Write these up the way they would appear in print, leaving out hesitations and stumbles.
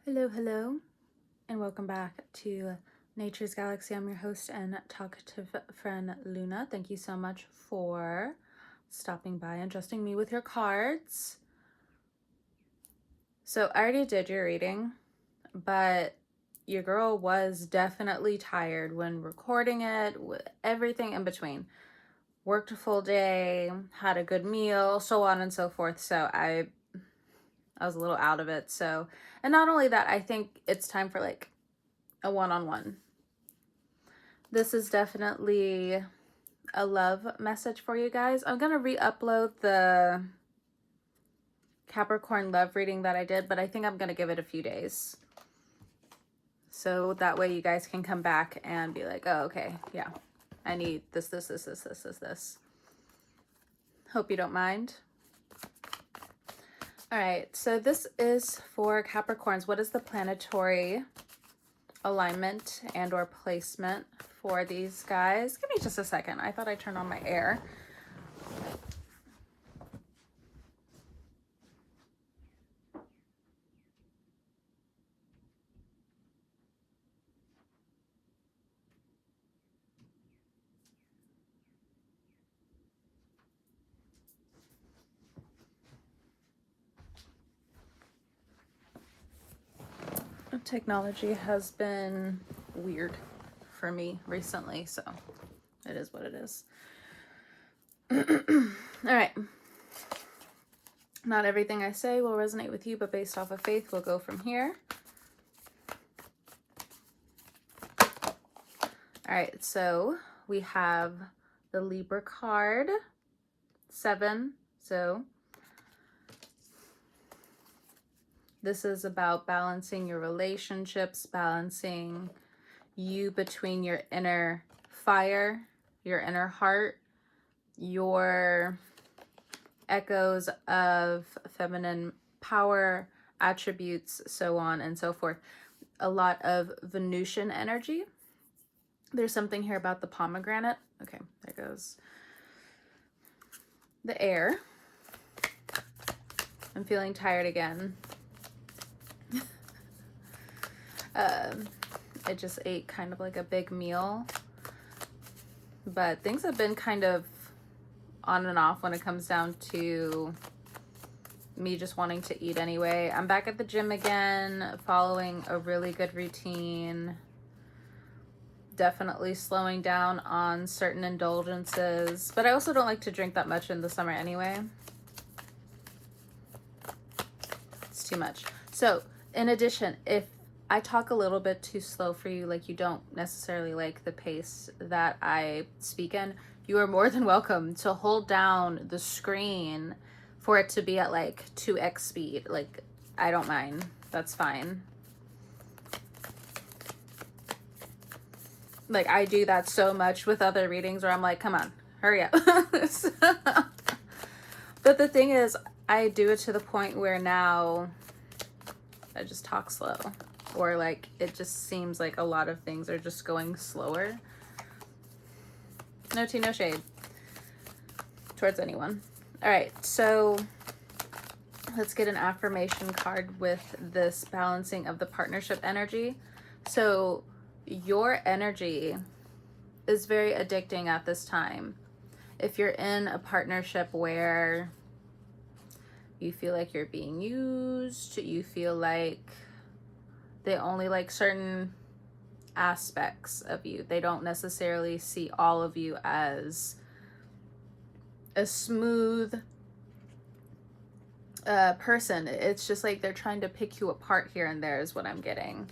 Hello, hello, and welcome back to Nature's Galaxy. I'm your host and talkative friend, Luna. Thank you so much for stopping by and trusting me with your cards. So, I already did your reading, but your girl was definitely tired when recording it, with everything in between. Worked a full day, had a good meal, so on and so forth. So, I was a little out of it. So, and not only that, I think it's time for like a one-on-one. This is definitely a love message for you guys. I'm going to re-upload the Capricorn love reading that I did, but I think I'm going to give it a few days. So that way you guys can come back and be like, oh, okay, yeah, I need this. Hope you don't mind. All right, so this is for Capricorns. What is the planetary alignment and or placement for these guys? Give me just a second. I thought I turned on my air. Technology has been weird for me recently, so it is what it is. All right. Not everything I say will resonate with you, but based off of faith, we'll go from here. All right, so we have the Libra card, 7. So this is about balancing your relationships, balancing you between your inner fire, your inner heart, your echoes of feminine power, attributes, so on and so forth. A lot of Venusian energy. There's something here about the pomegranate. Okay, there goes the air. I'm feeling tired again. I just ate kind of like a big meal, but things have been kind of on and off when it comes down to me just wanting to eat anyway. I'm back at the gym again, following a really good routine. Definitely slowing down on certain indulgences, but I also don't like to drink that much in the summer anyway. It's too much. So in addition, if I talk a little bit too slow for you, like you don't necessarily like the pace that I speak in, you are more than welcome to hold down the screen for it to be at like 2x speed. Like, I don't mind. That's fine. Like, I do that so much with other readings where I'm like, come on, hurry up. But the thing is, I do it to the point where now I just talk slow. Or like, it just seems like a lot of things are just going slower. No tea, no shade towards anyone. All right, so let's get an affirmation card with this balancing of the partnership energy. So your energy is very addicting at this time. If you're in a partnership where you feel like you're being used, you feel like they only like certain aspects of you, they don't necessarily see all of you as a smooth person. It's just like they're trying to pick you apart here and there is what I'm getting.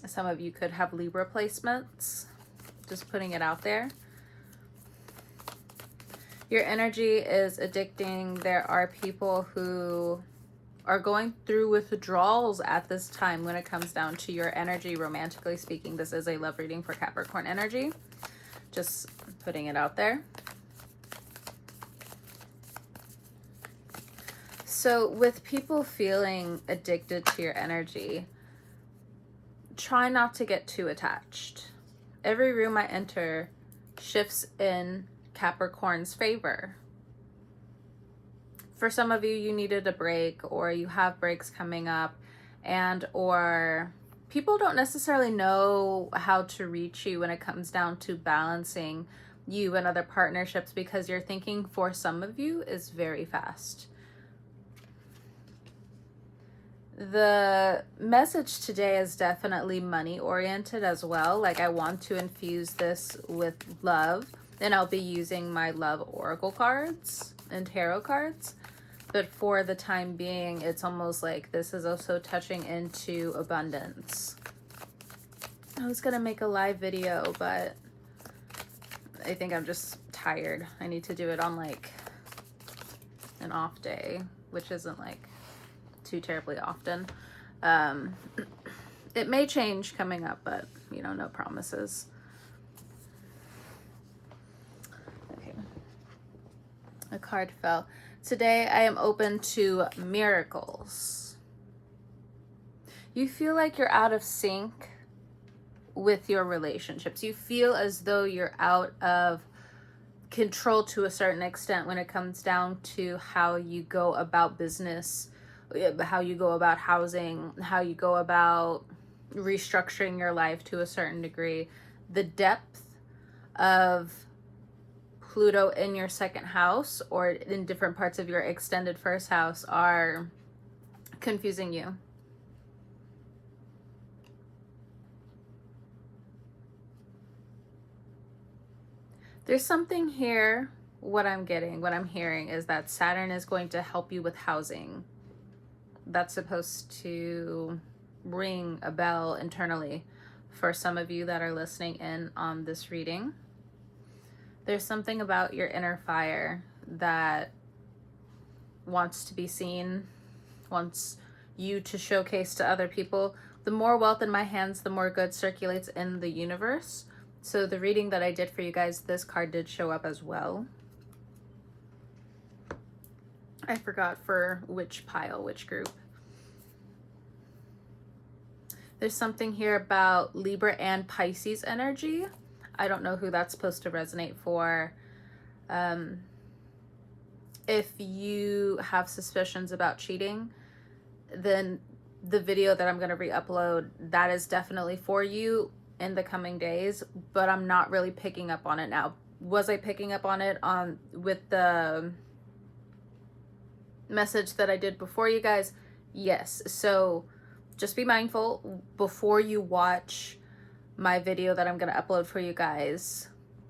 Some of you could have Libra placements, just putting it out there. Your energy is addicting. There are people who are going through withdrawals at this time when it comes down to your energy, romantically speaking. This is a love reading for Capricorn energy. Just putting it out there. So with people feeling addicted to your energy, try not to get too attached. Every room I enter shifts in Capricorn's favor. For some of you, you needed a break or you have breaks coming up and or people don't necessarily know how to reach you when it comes down to balancing you and other partnerships, because your thinking for some of you is very fast. The message today is definitely money oriented as well. Like, I want to infuse this with love, and I'll be using my love oracle cards and tarot cards. But for the time being, it's almost like this is also touching into abundance. I was gonna make a live video, but I think I'm just tired. I need to do it on like an off day, which isn't like too terribly often. It may change coming up, but you know, no promises. Okay. A card fell. Today I am open to miracles. You feel like you're out of sync with your relationships. You feel as though you're out of control to a certain extent when it comes down to how you go about business, how you go about housing, how you go about restructuring your life to a certain degree. The depth of Pluto in your second house or in different parts of your extended first house are confusing you. There's something here. What I'm hearing is that Saturn is going to help you with housing. That's supposed to ring a bell internally for some of you that are listening in on this reading. There's something about your inner fire that wants to be seen, wants you to showcase to other people. The more wealth in my hands, the more good circulates in the universe. So the reading that I did for you guys, this card did show up as well. I forgot for which pile, which group. There's something here about Libra and Pisces energy. I don't know who that's supposed to resonate for. If you have suspicions about cheating, then the video that I'm going to re-upload, that is definitely for you in the coming days, but I'm not really picking up on it now. Was I picking up on it with the message that I did before, you guys? Yes. So just be mindful before you watch my video that I'm going to upload for you guys.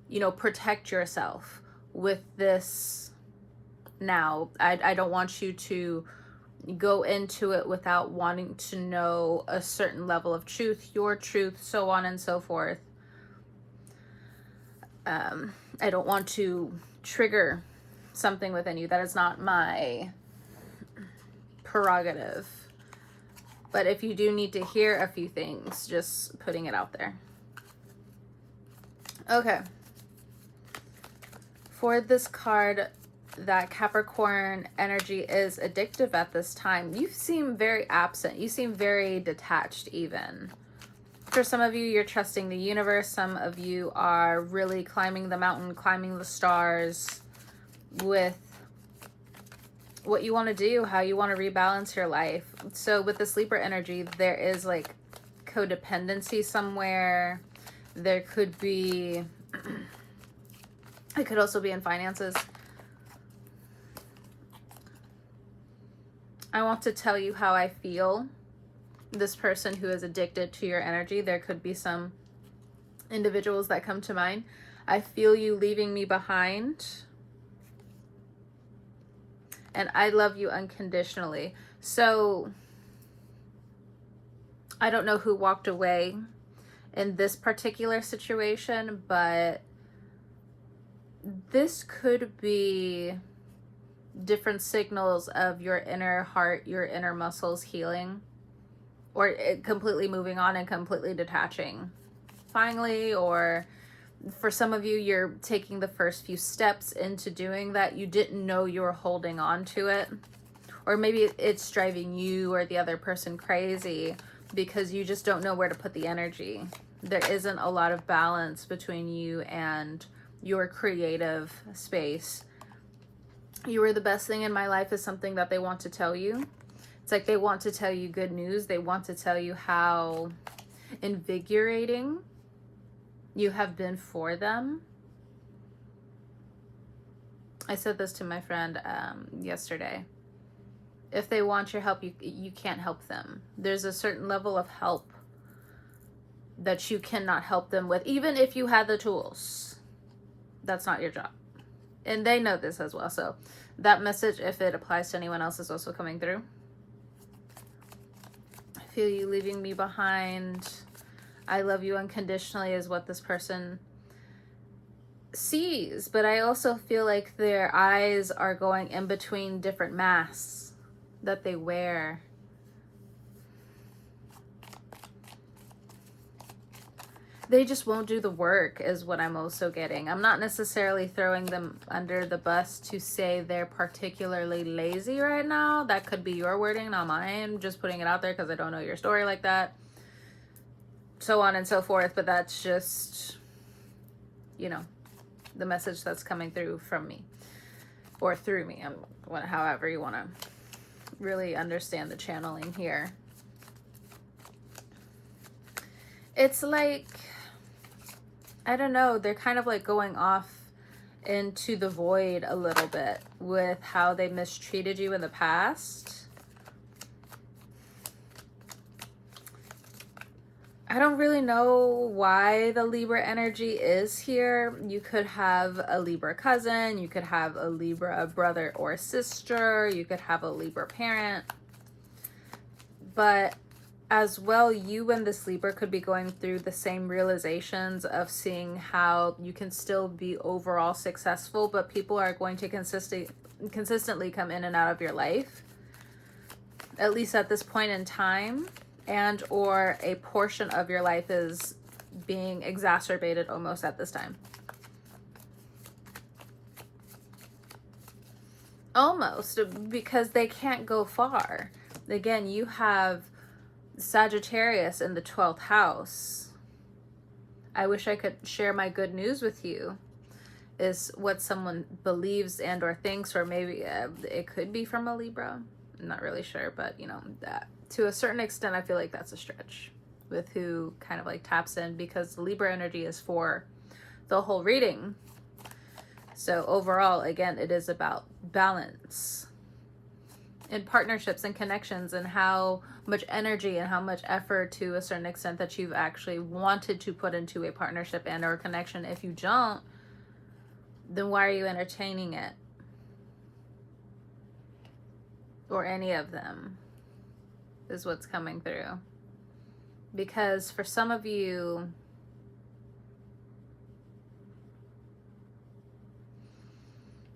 You know, protect yourself with this now. I don't want you to go into it without wanting to know a certain level of truth, your truth, so on and so forth. I don't want to trigger something within you. That is not my prerogative. But if you do need to hear a few things, just putting it out there. Okay. For this card, that Capricorn energy is addictive at this time. You seem very absent. You seem very detached even. For some of you, you're trusting the universe. Some of you are really climbing the mountain, climbing the stars with what you want to do, how you want to rebalance your life. So with this Libra energy, there is like codependency somewhere. There could be, it could also be in finances. I want to tell you how I feel. This person who is addicted to your energy, there could be some individuals that come to mind. I feel you leaving me behind. And I love you unconditionally. So I don't know who walked away in this particular situation, but this could be different signals of your inner heart, your inner muscles healing, or completely moving on and completely detaching finally. Or for some of you, you're taking the first few steps into doing that. You didn't know you were holding on to it, or maybe it's driving you or the other person crazy because you just don't know where to put the energy. There isn't a lot of balance between you and your creative space. You were the best thing in my life is something that they want to tell you. It's like they want to tell you good news. They want to tell you how invigorating you have been for them. I said this to my friend yesterday. If they want your help, you can't help them. There's a certain level of help that you cannot help them with, even if you had the tools. That's not your job. And they know this as well. So that message, if it applies to anyone else, is also coming through. I feel you leaving me behind. I love you unconditionally is what this person sees. But I also feel like their eyes are going in between different masks that they wear. They just won't do the work is what I'm also getting. I'm not necessarily throwing them under the bus to say they're particularly lazy right now. That could be your wording, not mine. Just putting it out there because I don't know your story like that. So on and so forth. But that's just, you know, the message that's coming through from me. Or through me. However you want to really understand the channeling here. It's like, I don't know, they're kind of like going off into the void a little bit with how they mistreated you in the past. I don't really know why the Libra energy is here. You could have a Libra cousin, you could have a Libra brother or sister, you could have a Libra parent. But as well, you and this Libra could be going through the same realizations of seeing how you can still be overall successful, but people are going to consistently come in and out of your life, at least at this point in time, and or a portion of your life is being exacerbated almost at this time. Almost, because they can't go far. Again, you have Sagittarius in the 12th house. I wish I could share my good news with you, is what someone believes and or thinks, or maybe it could be from a Libra. I'm not really sure, but you know, that to a certain extent I feel like that's a stretch with who kind of like taps in, because the Libra energy is for the whole reading. So overall, again, it is about balance in partnerships and connections, and how much energy and how much effort to a certain extent that you've actually wanted to put into a partnership and or a connection. If you don't, then why are you entertaining it? Or any of them is what's coming through. Because for some of you,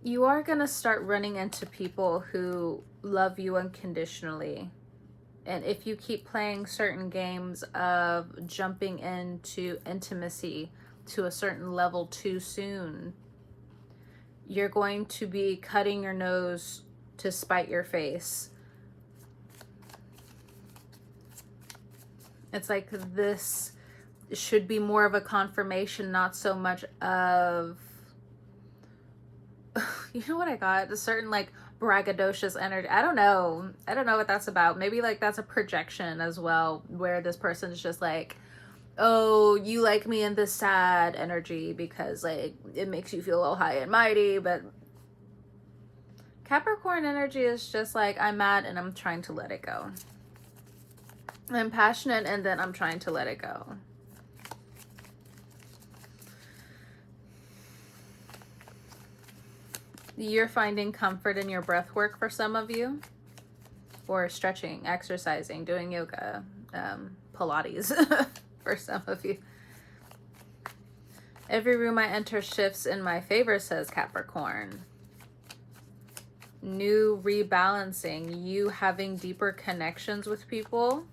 you are going to start running into people who love you unconditionally. And if you keep playing certain games of jumping into intimacy to a certain level too soon, you're going to be cutting your nose to spite your face. It's like this should be more of a confirmation, not so much of, you know what I got? A certain like braggadocious energy. I don't know what that's about. Maybe like that's a projection as well, where this person is just like, oh, you like me in this sad energy because like it makes you feel all high and mighty. But Capricorn energy is just like, I'm mad and I'm trying to let it go. I'm passionate and then I'm trying to let it go. You're finding comfort in your breath work for some of you, or stretching, exercising, doing yoga, Pilates for some of you. Every room I enter shifts in my favor, says Capricorn. New rebalancing, you having deeper connections with people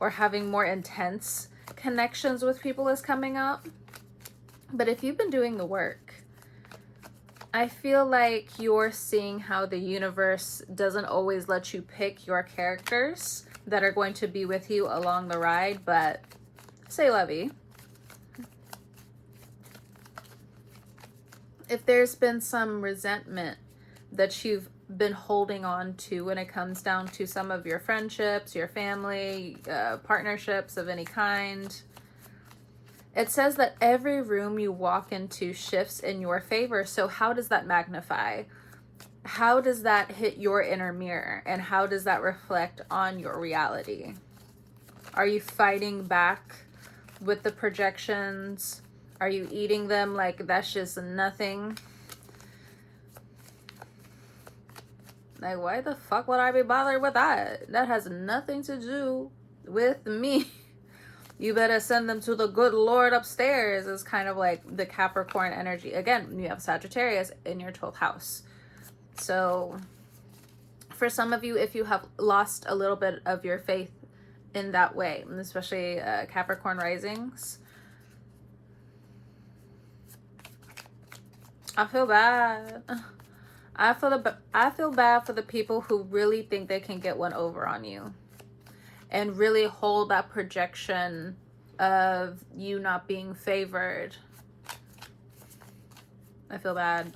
or having more intense connections with people is coming up. But if you've been doing the work, I feel like you're seeing how the universe doesn't always let you pick your characters that are going to be with you along the ride, but say lovey. If there's been some resentment that you've been holding on to when it comes down to some of your friendships, your family, partnerships of any kind. It says that every room you walk into shifts in your favor. So how does that magnify? How does that hit your inner mirror? And how does that reflect on your reality? Are you fighting back with the projections? Are you eating them like that's just nothing? Like, why the fuck would I be bothered with that? That has nothing to do with me. You better send them to the good Lord upstairs. Is kind of like the Capricorn energy. Again, you have Sagittarius in your 12th house. So for some of you, if you have lost a little bit of your faith in that way, and especially Capricorn risings, I feel bad. I feel bad for the people who really think they can get one over on you and really hold that projection of you not being favored. I feel bad.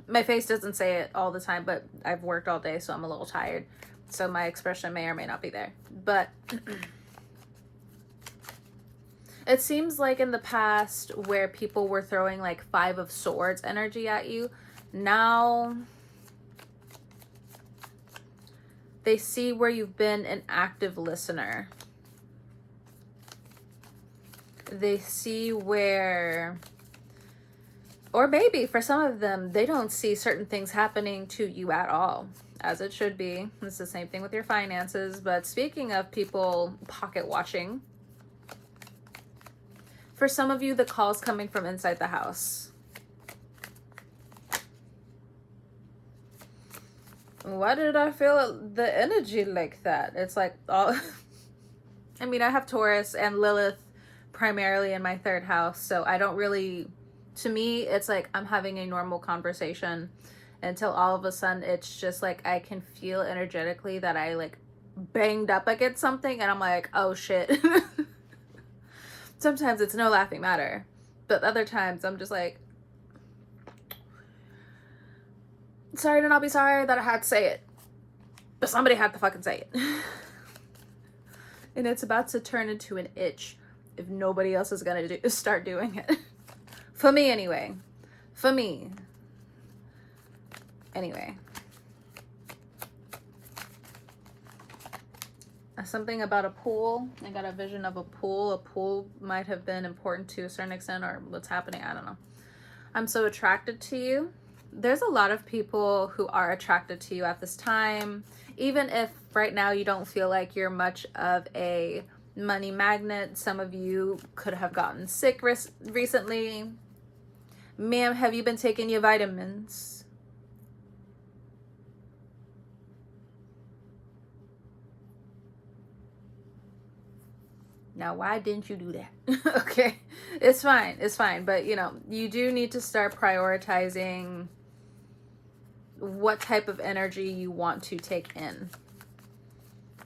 My face doesn't say it all the time, but I've worked all day, so I'm a little tired. So my expression may or may not be there. But it seems like in the past where people were throwing like 5 of Swords energy at you, now they see where you've been an active listener. They see where, or maybe for some of them, they don't see certain things happening to you at all, as it should be. It's the same thing with your finances. But speaking of people pocket watching, for some of you, the call's coming from inside the house. Why did I feel the energy like that? It's like, oh, I mean, I have Taurus and Lilith primarily in my 3rd house, so I don't really, to me, it's like I'm having a normal conversation until all of a sudden it's just like I can feel energetically that I like banged up against something and I'm like, oh shit. Sometimes it's no laughing matter, but other times I'm just like, sorry to not be sorry that I had to say it, but somebody had to fucking say it. And it's about to turn into an itch if nobody else is gonna start doing it. For me anyway. For me. Anyway. Something about a pool. I got a vision of a pool. A pool might have been important to a certain extent, or what's happening, I don't know. I'm so attracted to you. There's a lot of people who are attracted to you at this time. Even if right now you don't feel like you're much of a money magnet. Some of you could have gotten sick recently. Ma'am, have you been taking your vitamins? Now, why didn't you do that? Okay, it's fine. It's fine. But, you know, you do need to start prioritizing what type of energy you want to take in.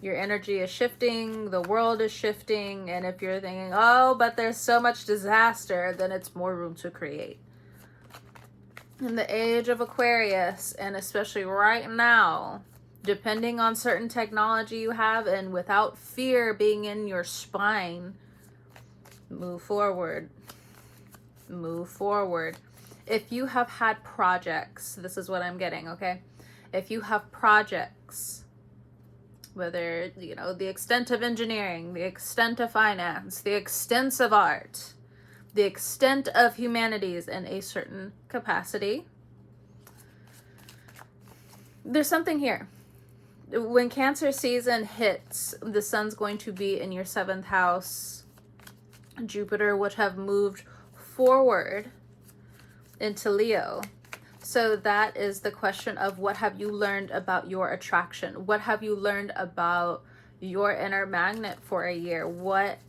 Your energy is shifting. The world is shifting. And if you're thinking, oh, but there's so much disaster, then it's more room to create. In the age of Aquarius, and especially right now, depending on certain technology you have and without fear being in your spine, move forward. Move forward. If you have had projects, this is what I'm getting, okay? If you have projects, whether, you know, the extent of engineering, the extent of finance, the extent of art, the extent of humanities in a certain capacity, there's something here. When Cancer season hits, the sun's going to be in your 7th house. Jupiter would have moved forward into Leo. So that is the question of what have you learned about your attraction? What have you learned about your inner magnet for a year? What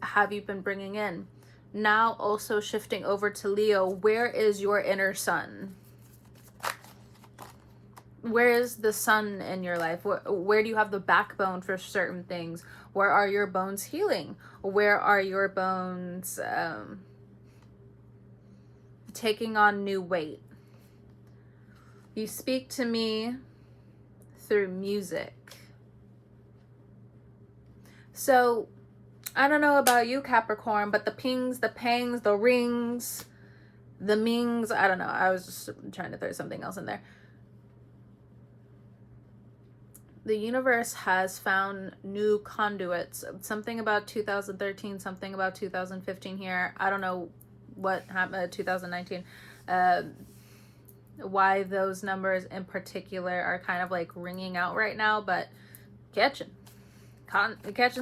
have you been bringing in? Now also shifting over to Leo, where is your inner sun? Where is the sun in your life? Where do you have the backbone for certain things? Where are your bones healing? Where are your bones taking on new weight? You speak to me through music. So, I don't know about you, Capricorn, but the pings, the pangs, the rings, the mings, I don't know. I was just trying to throw something else in there. The universe has found new conduits. Something about 2013, something about 2015 here. I don't know what happened 2019. Why those numbers in particular are kind of like ringing out right now, but catching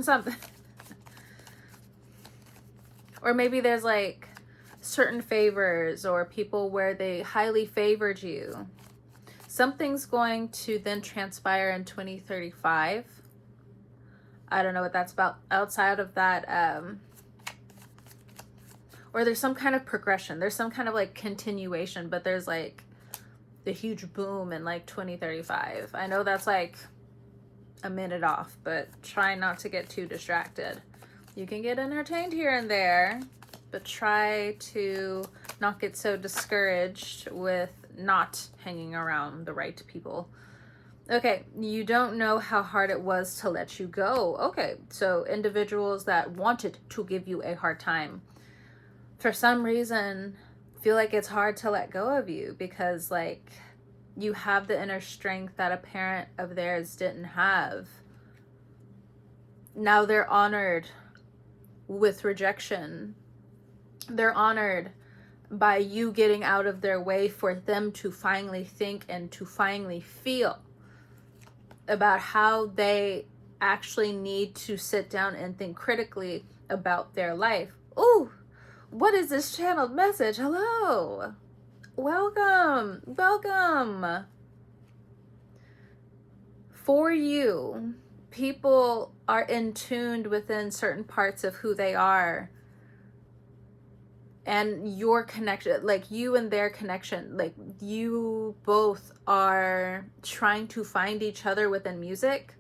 something. Or maybe there's like certain favors or people where they highly favored you. Something's going to then transpire in 2035. I don't know what that's about. Outside of that, or there's some kind of progression. There's some kind of like continuation, but there's like the huge boom in like 2035. I know that's like a minute off, but try not to get too distracted. You can get entertained here and there, but try to not get so discouraged with not hanging around the right people. Okay, you don't know how hard it was to let you go. Okay, so individuals that wanted to give you a hard time, for some reason, feel like it's hard to let go of you because, like, you have the inner strength that a parent of theirs didn't have. Now they're honored with rejection. They're honored by you getting out of their way for them to finally think and to finally feel about how they actually need to sit down and think critically about their life. Ooh, what is this channeled message? Hello. Welcome. Welcome. For you, people are in tuned within certain parts of who they are. And your connection, like you and their connection, like you both are trying to find each other within music,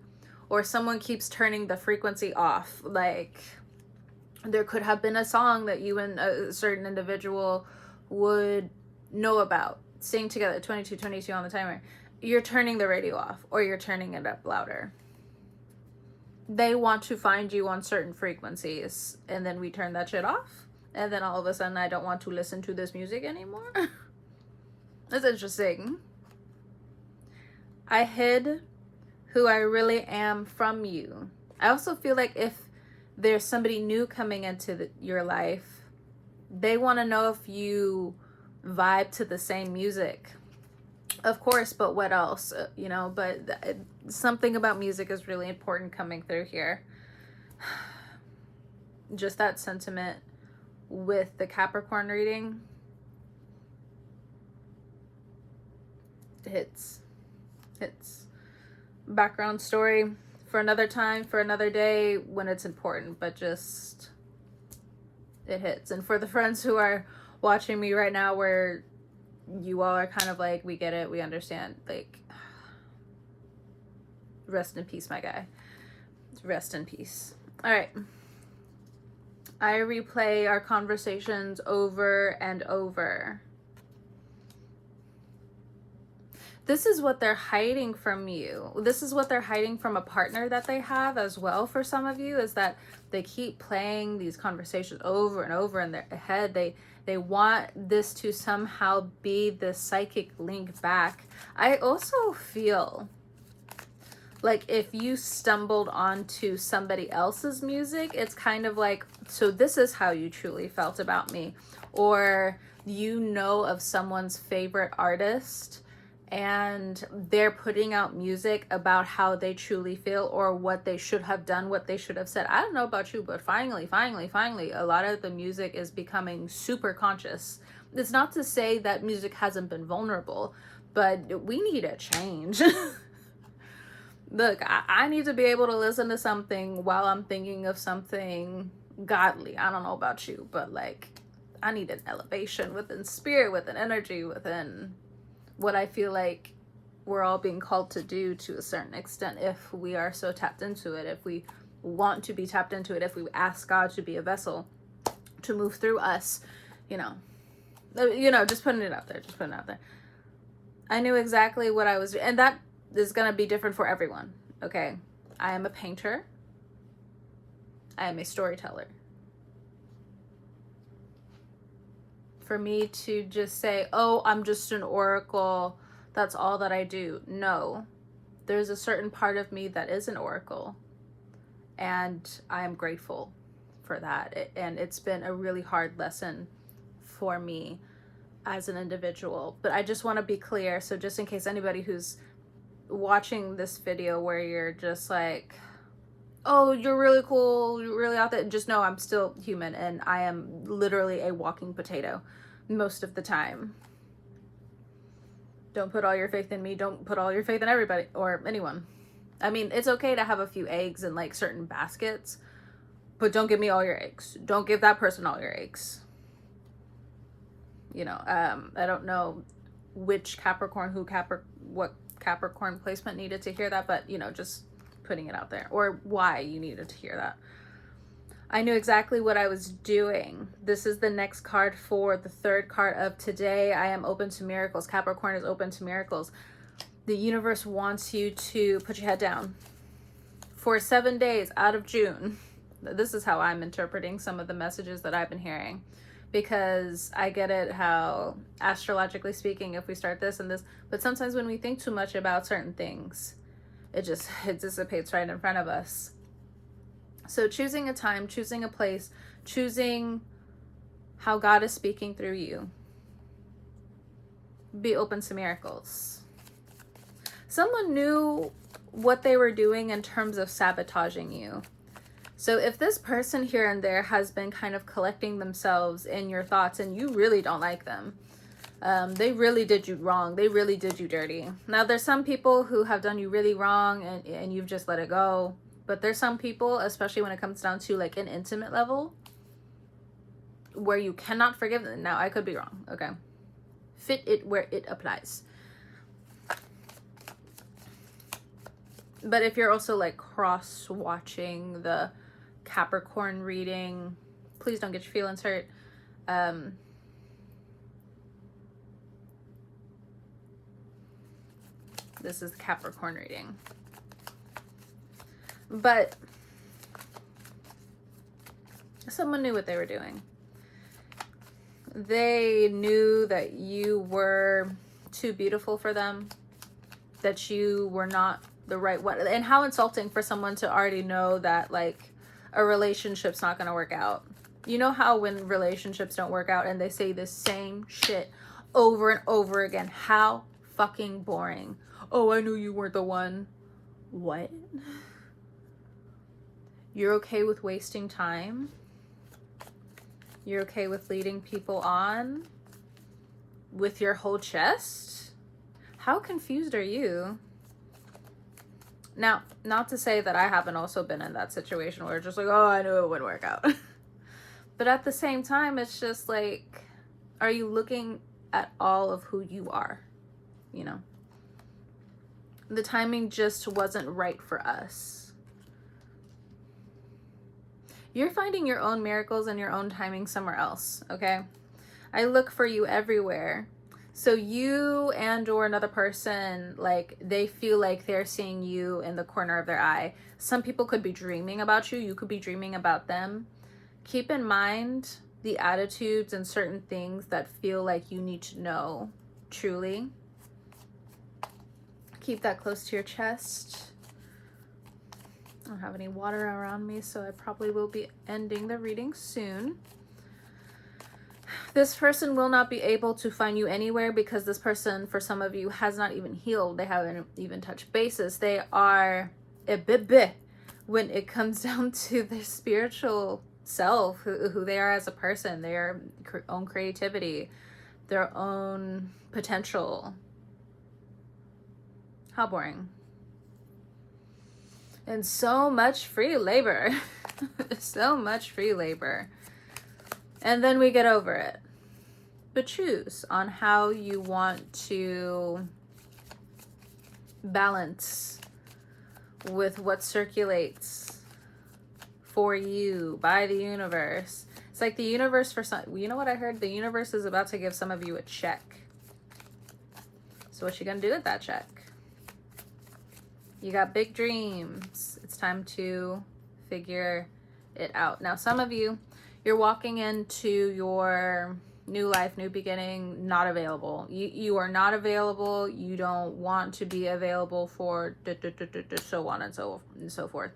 or someone keeps turning the frequency off. Like there could have been a song that you and a certain individual would know about, sing together, 22 on the timer. You're turning the radio off, or you're turning it up louder. They want to find you on certain frequencies, and then we turn that shit off. And then all of a sudden, I don't want to listen to this music anymore. That's interesting. I hid who I really am from you. I also feel like if there's somebody new coming into your life, they want to know if you vibe to the same music. Of course, but what else? You know, but something about music is really important coming through here. Just that sentiment with the Capricorn reading hits background story for another time, for another day, when it's important, but just it hits. And for the friends who are watching me right now where you all are kind of like, we get it, we understand, like, rest in peace, my guy. Rest in peace. All right, I replay our conversations over and over. This is what they're hiding from you. This is what they're hiding from a partner that they have as well. For some of you, is that they keep playing these conversations over and over in their head. They want this to somehow be the psychic link back. I also feel like if you stumbled onto somebody else's music, it's kind of like, so this is how you truly felt about me. Or you know of someone's favorite artist and they're putting out music about how they truly feel or what they should have done, what they should have said. I don't know about you, but finally, a lot of the music is becoming super conscious. It's not to say that music hasn't been vulnerable, but we need a change. Look, I need to be able to listen to something while I'm thinking of something godly. I don't know about you, but like, I need an elevation within spirit, within energy, within what I feel like we're all being called to do to a certain extent, if we are so tapped into it, if we want to be tapped into it, if we ask God to be a vessel to move through us, just putting it out there, I knew exactly what I was doing. And that is going to be different for everyone. Okay. I am a painter. I am a storyteller. For me to just say, oh, I'm just an oracle, that's all that I do. No. There's a certain part of me that is an oracle. And I am grateful for that. And it's been a really hard lesson for me as an individual. But I just want to be clear. So just in case anybody who's watching this video where you're just like, oh, you're really cool, you're really out there, just know I'm still human and I am literally a walking potato most of the time. Don't put all your faith in me. Don't put all your faith in everybody or anyone. I mean, it's okay to have a few eggs in like certain baskets, but don't give me all your eggs. Don't give that person all your eggs. You know, I don't know which Capricorn, what Capricorn placement needed to hear that, but you know, just putting it out there, or why you needed to hear that. I knew exactly what I was doing. This is the next card for the third card of today. I am open to miracles. Capricorn is open to miracles. The universe wants you to put your head down for 7 days out of June. This is how I'm interpreting some of the messages that I've been hearing, because I get it how astrologically speaking, if we start this and this, but sometimes when we think too much about certain things, it dissipates right in front of us. So choosing a time, choosing a place, choosing how God is speaking through you. Be open to miracles. Someone knew what they were doing in terms of sabotaging you. So if this person here and there has been kind of collecting themselves in your thoughts and you really don't like them, they really did you wrong. They really did you dirty. Now, there's some people who have done you really wrong and you've just let it go. But there's some people, especially when it comes down to like an intimate level, where you cannot forgive them. Now, I could be wrong. Okay. Fit it where it applies. But if you're also like cross-watching the Capricorn reading, please don't get your feelings hurt. This is the Capricorn reading. But someone knew what they were doing. They knew that you were too beautiful for them, that you were not the right one. And how insulting for someone to already know that like a relationship's not going to work out. You know how when relationships don't work out and they say the same shit over and over again? How fucking boring. Oh, I knew you weren't the one. What? You're okay with wasting time? You're okay with leading people on with your whole chest? How confused are you? Now, not to say that I haven't also been in that situation where it's just like, oh, I knew it wouldn't work out. But at the same time, it's just like, are you looking at all of who you are? You know? The timing just wasn't right for us. You're finding your own miracles and your own timing somewhere else, okay? I look for you everywhere. So you and or another person, like, they feel like they're seeing you in the corner of their eye. Some people could be dreaming about you. You could be dreaming about them. Keep in mind the attitudes and certain things that feel like you need to know, truly. Keep that close to your chest. I don't have any water around me, so I probably will be ending the reading soon. This person will not be able to find you anywhere because this person, for some of you, has not even healed. They haven't even touched bases. They are a bit when it comes down to their spiritual self, who they are as a person, their own creativity, their own potential. How boring. And so much free labor. So much free labor. And then we get over it. But choose on how you want to balance with what circulates for you by the universe. It's like the universe for some, you know what I heard? The universe is about to give some of you a check. So what you gonna do with that check? You got big dreams. It's time to figure it out. Now, some of you, you're walking into your new life, new beginning, not available. You are not available. You don't want to be available for so on and so forth.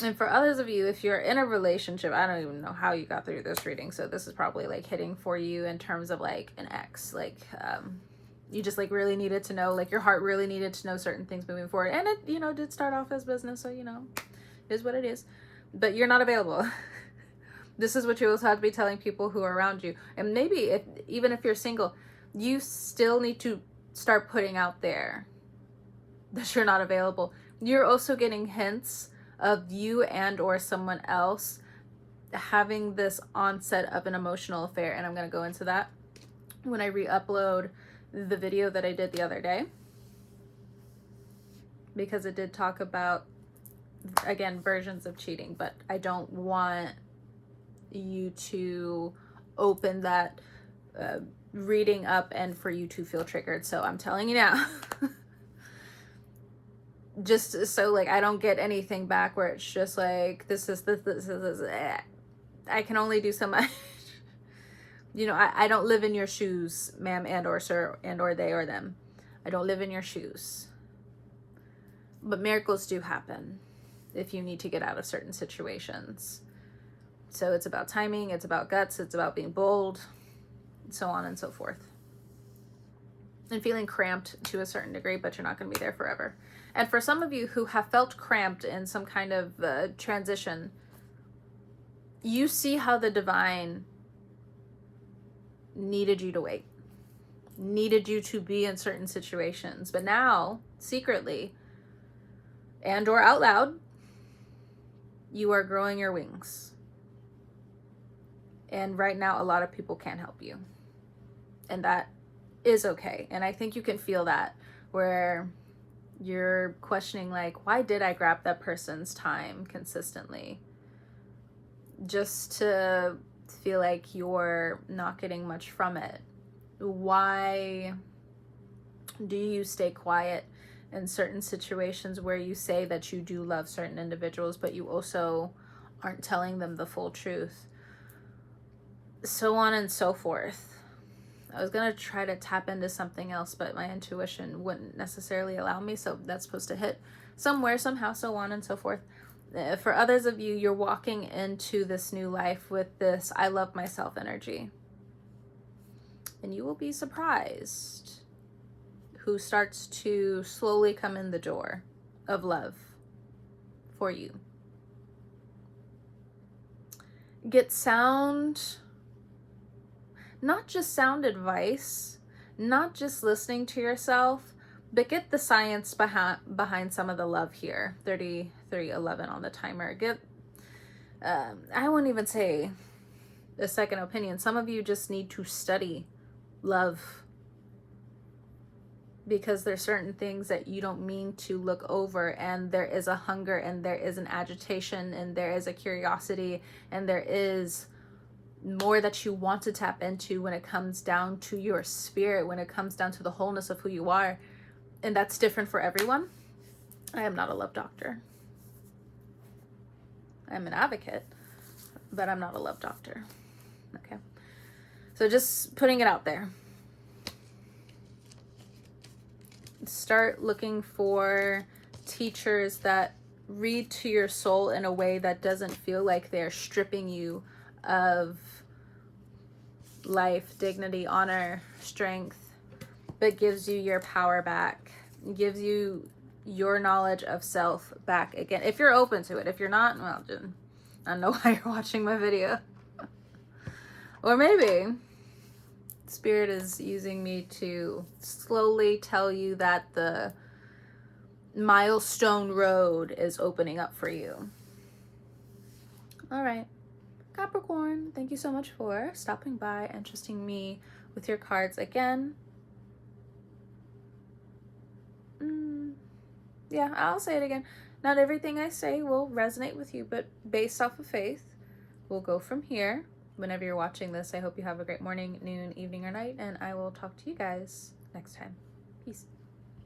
And for others of you, if you're in a relationship, I don't even know how you got through this reading. So this is probably like hitting for you in terms of like an ex, like, you just like really needed to know, like your heart really needed to know certain things moving forward. And it, you know, did start off as business. So, you know, it is what it is, but you're not available. This is what you also have to be telling people who are around you. And maybe even if you're single, you still need to start putting out there that you're not available. You're also getting hints of you and or someone else having this onset of an emotional affair. And I'm going to go into that when I re-upload the video that I did the other day, because it did talk about, again, versions of cheating, but I don't want you to open that reading up and for you to feel triggered. So I'm telling you now, just so like I don't get anything back where it's just like this is I can only do so much. You know, I don't live in your shoes, ma'am and or sir and or they or them. I don't live in your shoes. But miracles do happen if you need to get out of certain situations. So it's about timing, it's about guts, it's about being bold, so on and so forth. And feeling cramped to a certain degree, but you're not going to be there forever. And for some of you who have felt cramped in some kind of transition, you see how the divine needed you to wait, needed you to be in certain situations, but now secretly and or out loud, you are growing your wings. And right now, a lot of people can't help you, and that is okay. And I think you can feel that, where you're questioning like, why did I grab that person's time consistently just to feel like you're not getting much from it? Why do you stay quiet in certain situations where you say that you do love certain individuals, but you also aren't telling them the full truth? So on and so forth. I was going to try to tap into something else, but my intuition wouldn't necessarily allow me. So that's supposed to hit somewhere, somehow, so on and so forth. For others of you, you're walking into this new life with this I love myself energy. And you will be surprised who starts to slowly come in the door of love for you. Get sound, not just sound advice, not just listening to yourself, but get the science behind some of the love here. 33:11 on the timer. Get, I wouldn't even say a second opinion. Some of you just need to study love, because there's certain things that you don't mean to look over, and there is a hunger, and there is an agitation, and there is a curiosity, and there is more that you want to tap into when it comes down to your spirit, when it comes down to the wholeness of who you are. And that's different for everyone. I am not a love doctor. I'm an advocate, but I'm not a love doctor. Okay. So just putting it out there. Start looking for teachers that read to your soul in a way that doesn't feel like they're stripping you of life, dignity, honor, strength, but gives you your power back, gives you your knowledge of self back again. If you're open to it. If you're not, well, I don't know why you're watching my video. Or maybe Spirit is using me to slowly tell you that the milestone road is opening up for you. All right. Capricorn, thank you so much for stopping by and trusting me with your cards again. Yeah, I'll say it again. Not everything I say will resonate with you, but based off of faith, we'll go from here. Whenever you're watching this, I hope you have a great morning, noon, evening, or night, and I will talk to you guys next time. Peace.